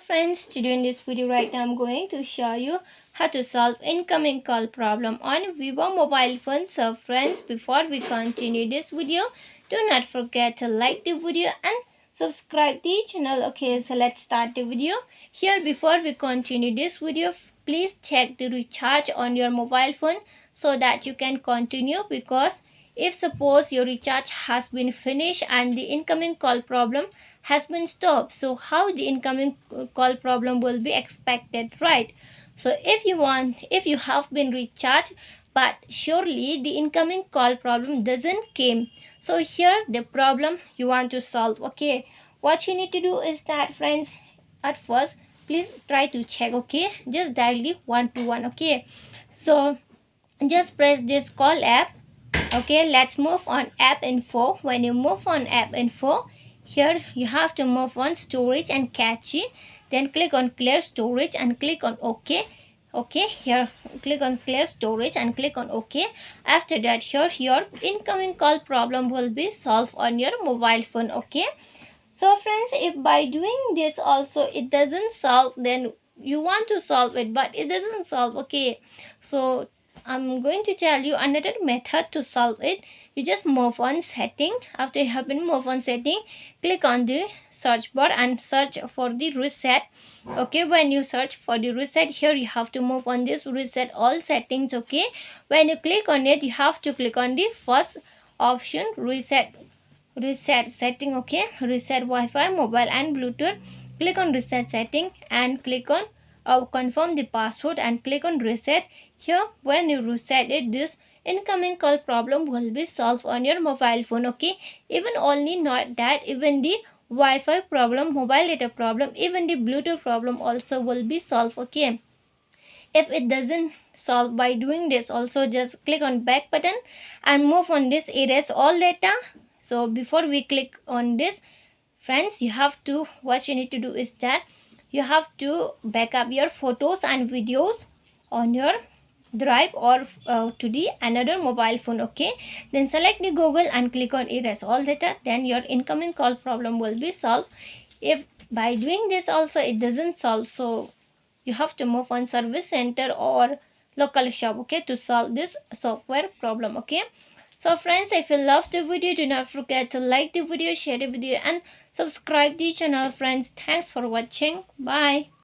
friends, today in this video right now I'm going to show you how to solve incoming call problem on Vivo mobile phone. So friends, before we continue this video, do not forget to like the video and subscribe the channel. Okay, so let's start the video. Here, before we continue this video, please check the recharge on your mobile phone so that you can continue, because if suppose your recharge has been finished and the incoming call problem has been stopped, so how the incoming call problem will be expected, right? So if you have been recharged but surely the incoming call problem doesn't came, so here the problem you want to solve. Okay, what you need to do is that, friends, at first please try to check. Okay, just dial the 121. Okay, so just press this call app. Okay, let's move on app info. When you move on app info, here you have to move on storage and cache, then click on clear storage and click on OK. Okay, here click on clear storage and click on OK. After that, here your incoming call problem will be solved on your mobile phone. Okay, so friends, if by doing this also it doesn't solve, then you want to solve it but it doesn't solve. Okay, so I'm going to tell you another method to solve it. You just move on setting. After you have been move on setting, click on the search bar and search for the reset. Okay, when you search for the reset, here you have to move on this reset all settings. Okay, when you click on it, you have to click on the first option, reset setting. Okay, reset Wi-Fi, mobile and Bluetooth. Click on reset setting and click on confirm the password and click on reset. Here, when you reset it, this incoming call problem will be solved on your mobile phone. Okay, even only not that, even the Wi-Fi problem, mobile data problem, even the Bluetooth problem also will be solved. Okay, if it doesn't solve by doing this, also just click on back button and move on this erase all data. So before we click on this, friends, you have to, what you need to do is that you have to back up your photos and videos on your drive or to the another mobile phone. Okay, then select the Google and click on erase all data, then your incoming call problem will be solved. If by doing this also it doesn't solve, so you have to move on service center or local shop, okay, to solve this software problem. Okay, so friends, if you love the video, do not forget to like the video, share the video and subscribe the channel. Friends, thanks for watching. Bye.